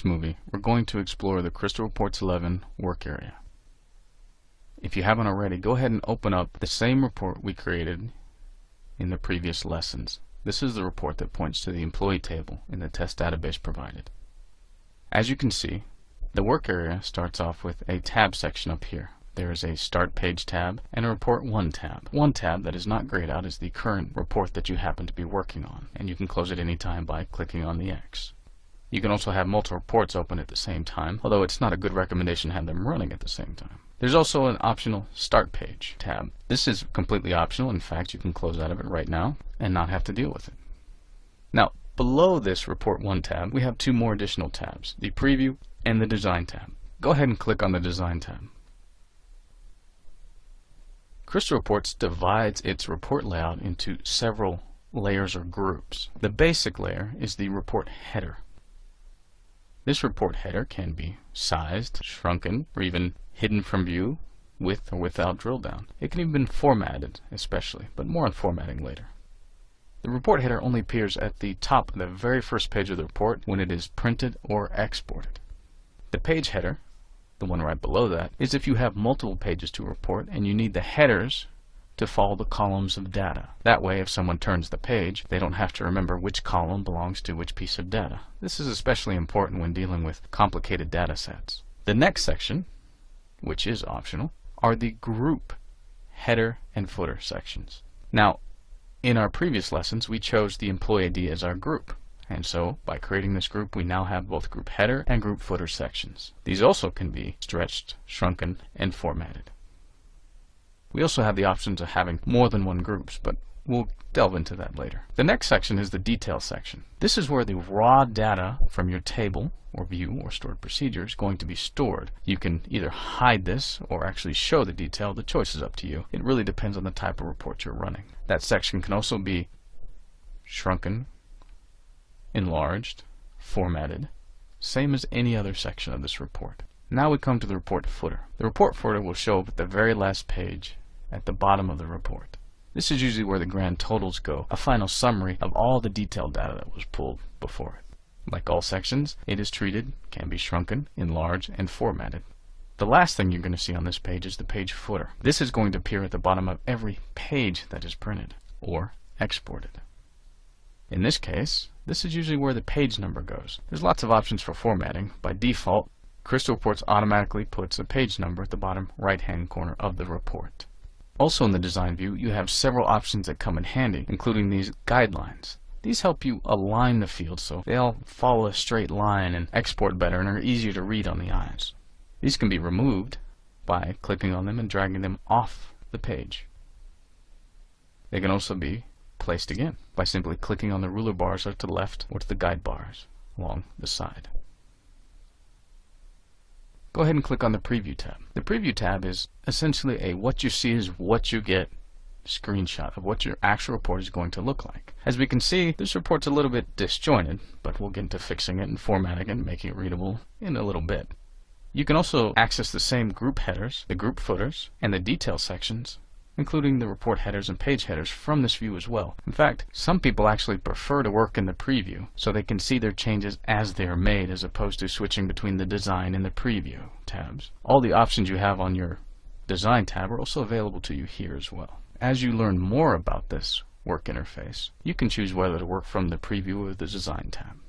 this movie, we're going to explore the Crystal Reports 11 work area. If you haven't already, go ahead and open up the same report we created in the previous lessons. This is the report that points to the employee table in the test database provided. As you can see, the work area starts off with a tab section up here. There is a Start Page tab and a Report 1 tab. One tab that is not grayed out is the current report that you happen to be working on, and you can close it any time by clicking on the X. You can also have multiple reports open at the same time, although it's not a good recommendation to have them running at the same time. There's also an optional Start Page tab. This is completely optional. In fact, you can close out of it right now and not have to deal with it. Now, below this Report 1 tab, we have two more additional tabs, the Preview and the Design tab. Go ahead and click on the Design tab. Crystal Reports divides its report layout into several layers or groups. The basic layer is the report header. This report header can be sized, shrunken, or even hidden from view with or without drill down. It can even be formatted especially, but more on formatting later. The report header only appears at the top of the very first page of the report when it is printed or exported. The page header, the one right below that, is if you have multiple pages to report and you need the headers to follow the columns of data. That way, if someone turns the page, they don't have to remember which column belongs to which piece of data. This is especially important when dealing with complicated data sets. The next section, which is optional, are the group header and footer sections. Now, in our previous lessons, we chose the employee ID as our group. And so, by creating this group, we now have both group header and group footer sections. These also can be stretched, shrunken, and formatted. We also have the options of having more than one groups, but we'll delve into that later. The next section is the detail section. This is where the raw data from your table or view or stored procedure is going to be stored. You can either hide this or actually show the detail. The choice is up to you. It really depends on the type of report you're running. That section can also be shrunken, enlarged, formatted, same as any other section of this report. Now we come to the report footer. The report footer will show up at the very last page at the bottom of the report. This is usually where the grand totals go, a final summary of all the detailed data that was pulled before it. Like all sections, it is treated, can be shrunken, enlarged, and formatted. The last thing you're going to see on this page is the page footer. This is going to appear at the bottom of every page that is printed or exported. In this case, this is usually where the page number goes. There's lots of options for formatting. By default, Crystal Reports automatically puts a page number at the bottom right-hand corner of the report. Also in the design view, you have several options that come in handy, including these guidelines. These help you align the fields so they'll follow a straight line and export better and are easier to read on the eyes. These can be removed by clicking on them and dragging them off the page. They can also be placed again by simply clicking on the ruler bars to the left or to the guide bars along the side. Go ahead and click on the Preview tab. The Preview tab is essentially a what you see is what you get screenshot of what your actual report is going to look like. As we can see, this report's a little bit disjointed, but we'll get into fixing it and formatting it and making it readable in a little bit. You can also access the same group headers, the group footers, and the detail sections, including the report headers and page headers from this view as well. In fact, some people actually prefer to work in the preview so they can see their changes as they are made as opposed to switching between the design and the preview tabs. All the options you have on your design tab are also available to you here as well. As you learn more about this work interface, you can choose whether to work from the preview or the design tab.